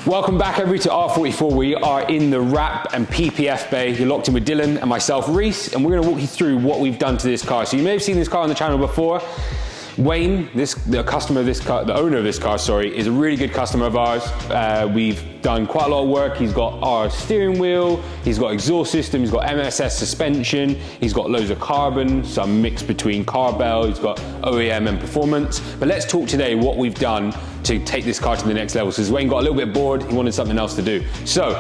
Welcome back everybody to R44. We are in the wrap and PPF bay. You're locked in with Dylan and myself, Reese, and we're going to walk you through what we've done to this car. So you may have seen this car on the channel before. Wayne, the owner of this car, sorry, is a really good customer of ours. We've done quite a lot of work. He's got our steering wheel, he's got exhaust system, he's got MSS suspension, he's got loads of carbon, some mix between Carbell, he's got OEM and performance. But let's talk today what we've done to take this car to the next level. So Wayne got a little bit bored, he wanted something else to do. So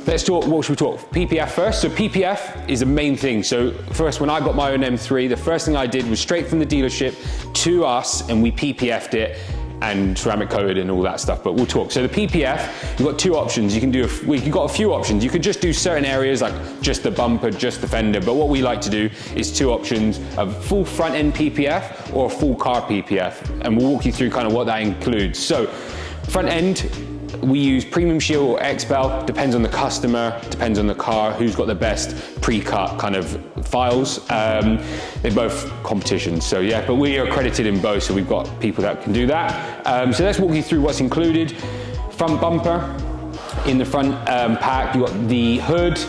let's talk, what should we talk? PPF first. So PPF is the main thing. So first, when I got my own M3, the first thing I did was straight from the dealership to us, and we PPF'd it and ceramic coated and all that stuff, but we'll talk. So the PPF, you've got two options. You can do, you've got a few options. You could just do certain areas like just the bumper, just the fender, but what we like to do is two options, a full front end PPF or a full car PPF, and we'll walk you through kind of what that includes. So front end, we use Premium Shield or XPEL, depends on the customer, depends on the car, who's got the best pre-cut kind of files. They're both competitions, so yeah, but we are accredited in both, so we've got people that can do that. So let's walk you through what's included. Front bumper, in the front pack, you've got the hood,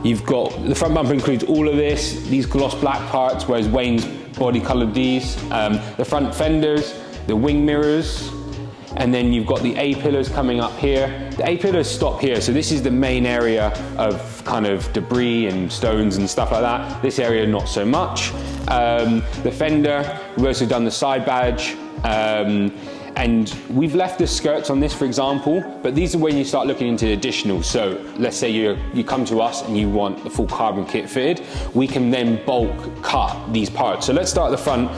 you've got, the front bumper includes all of this, these gloss black parts, whereas Wayne's body colored these. The front fenders, the wing mirrors, and then you've got the A-pillars coming up here. The A-pillars stop here, so this is the main area of kind of debris and stones and stuff like that. This area, not so much. The fender, we've also done the side badge, and we've left the skirts on this, for example, but these are when you start looking into additional. So let's say you come to us and you want the full carbon kit fitted, we can then bulk cut these parts. So let's start at the front.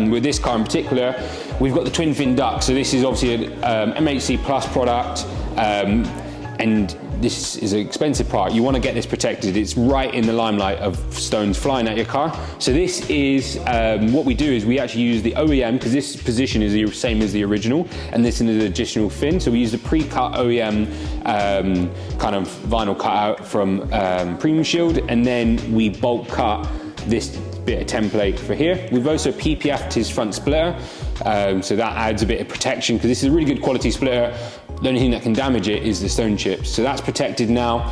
With this car in particular, we've got the twin fin duct. So this is obviously an MHC Plus product, and this is an expensive part. You want to get this protected. It's right in the limelight of stones flying at your car. So this is, what we do is we actually use the OEM, because this position is the same as the original, and this is an additional fin. So we use the pre-cut OEM kind of vinyl cutout from Premium Shield, and then we bulk cut this bit of template for here. We've also PPF'd his front splitter, so that adds a bit of protection, because this is a really good quality splitter. The only thing that can damage it is the stone chips. So that's protected now.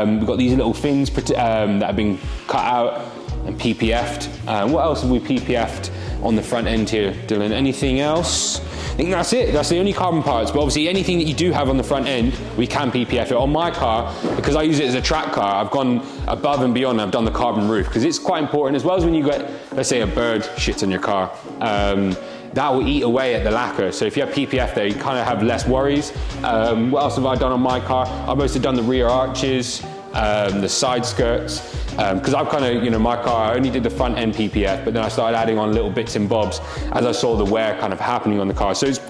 We've got these little fins that have been cut out and PPF'd. What else have we PPF'd on the front end here, Dylan? Anything else? I think that's it. That's the only carbon parts, but obviously anything that you do have on the front end, we can PPF it. On my car, because I use it as a track car, I've gone above and beyond. I've done the carbon roof, because it's quite important, as well as when you get, let's say, a bird shits on your car. That will eat away at the lacquer. So if you have PPF there, you kind of have less worries. What else have I done on my car? I've also done the rear arches, the side skirts, because I've kind of, you know, my car, I only did the front end PPF, but then I started adding on little bits and bobs as I saw the wear kind of happening on the car. So it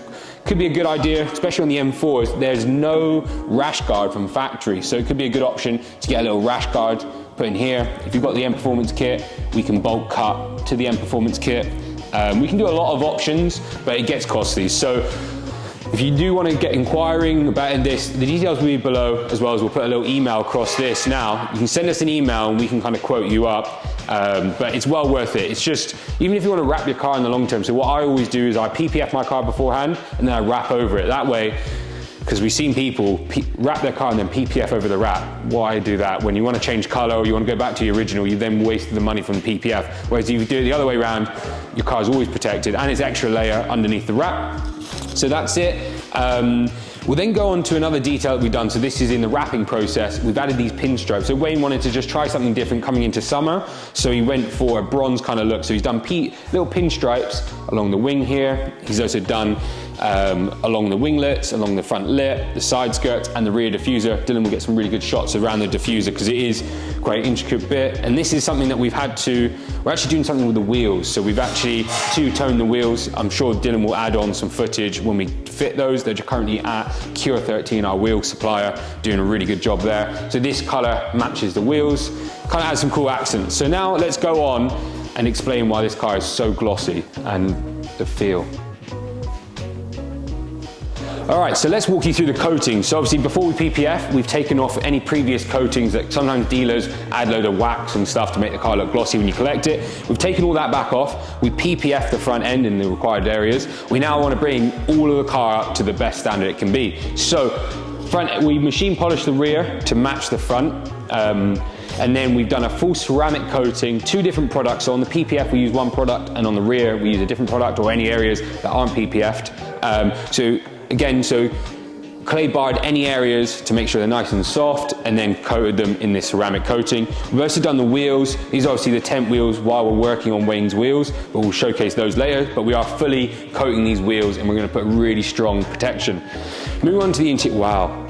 could be a good idea, especially on the M4s. There's no rash guard from factory, so it could be a good option to get a little rash guard put in here. If you've got the M Performance kit, we can bulk cut to the M Performance kit. We can do a lot of options, but it gets costly. So if you do want to get inquiring about this, the details will be below, as well as we'll put a little email across this now. You can send us an email and we can kind of quote you up, but it's well worth it. It's just, even if you want to wrap your car in the long term, so what I always do is I PPF my car beforehand and then I wrap over it. That way, because we've seen people wrap their car and then PPF over the wrap. Why do that? When you want to change color or you want to go back to your original, you then wasted the money from the PPF. Whereas if you do it the other way around, your car is always protected and it's extra layer underneath the wrap. So that's it. We'll then go on to another detail that we've done. So this is in the wrapping process. We've added these pinstripes. So Wayne wanted to just try something different coming into summer. So he went for a bronze kind of look. So he's done little pinstripes along the wing here. He's also done along the winglets, along the front lip, the side skirts, and the rear diffuser. Dylan will get some really good shots around the diffuser because it is quite an intricate bit. And this is something that we're actually doing something with the wheels. So we've actually two-toned the wheels. I'm sure Dylan will add on some footage when we fit those. They're currently at Cure 13, our wheel supplier, doing a really good job there. So this color matches the wheels, kind of adds some cool accents. So now let's go on and explain why this car is so glossy and the feel. All right, so let's walk you through the coating. So obviously before we PPF, we've taken off any previous coatings that sometimes dealers add a load of wax and stuff to make the car look glossy when you collect it. We've taken all that back off. We PPF the front end in the required areas. We now want to bring all of the car up to the best standard it can be. So Front, we machine polished the rear to match the front. And then we've done a full ceramic coating, 2 different products. So on the PPF, we use one product, and on the rear, we use a different product, or any areas that aren't PPF'd. So clay barred any areas to make sure they're nice and soft, and then coated them in this ceramic coating. We've also done the wheels. These are obviously the temp wheels while we're working on Wayne's wheels, but we'll showcase those later. But we are fully coating these wheels, and we're gonna put really strong protection. Moving on to the interior, wow.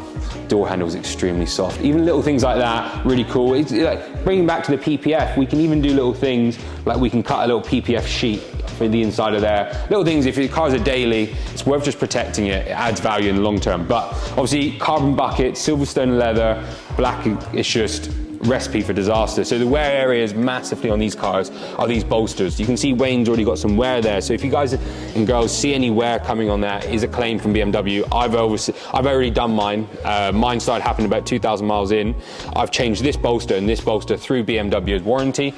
Door handle is extremely soft. Even little things like that, really cool. It's like bringing back to the PPF, we can even do little things like we can cut a little PPF sheet for the inside of there. Little things, if your car's a daily, it's worth just protecting it. It adds value in the long term. But obviously, carbon bucket, Silverstone leather, black is just recipe for disaster. So the wear areas massively on these cars are these bolsters. You can see Wayne's already got some wear there. So if you guys and girls see any wear coming on there, is a claim from BMW. I've already done mine. Mine started happening about 2,000 miles in. I've changed this bolster and this bolster through BMW's warranty.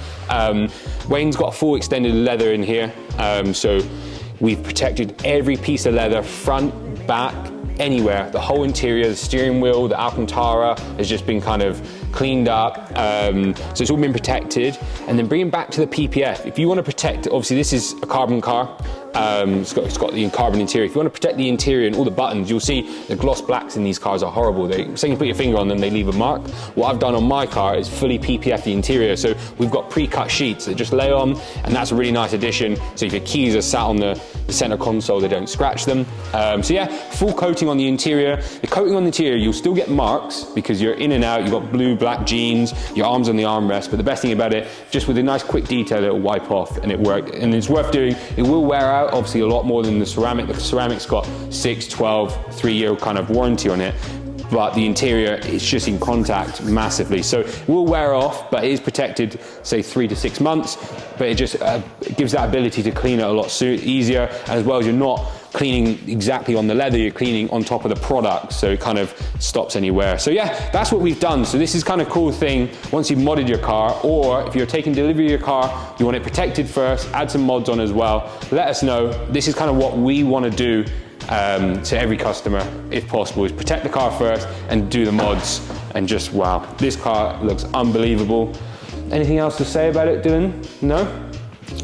Wayne's got a full extended leather in here. So we've protected every piece of leather, front, back, anywhere. The whole interior, the steering wheel, the Alcantara has just been kind of cleaned up. So it's all been protected. And then bringing back to the PPF, if you want to protect, obviously this is a carbon car. It's got the carbon interior. If you want to protect the interior and all the buttons, you'll see the gloss blacks in these cars are horrible. So you put your finger on them, they leave a mark. What I've done on my car is fully PPF the interior. So we've got pre-cut sheets that just lay on, and that's a really nice addition. So if your keys are sat on the center console, they don't scratch them. So yeah, full coating on the interior. The coating on the interior, you'll still get marks because you're in and out. You've got blue, black jeans, your arms on the armrest. But the best thing about it, just with a nice quick detail, it'll wipe off, and it worked. And it's worth doing. It will wear out, obviously, a lot more than the ceramic. The ceramic's got 6, 12, 3-year kind of warranty on it. But the interior is just in contact massively. So it will wear off, but it is protected, say 3 to 6 months. But it just gives that ability to clean it a lot easier. And as well as you're not cleaning exactly on the leather, you're cleaning on top of the product. So it kind of stops any wear. So yeah, that's what we've done. So this is kind of cool thing once you've modded your car, or if you're taking delivery of your car, you want it protected first, add some mods on as well. Let us know. This is kind of what we want to do to every customer, if possible, is protect the car first and do the mods. And just, wow, this car looks unbelievable. Anything else to say about it, Dylan? No?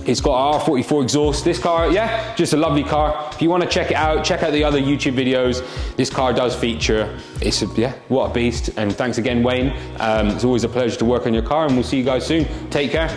It's got R44 exhaust. This car, yeah, just a lovely car. If you want to check it out, check out the other YouTube videos. This car does feature. It's yeah, what a beast. And thanks again, Wayne. It's always a pleasure to work on your car, and we'll see you guys soon. Take care.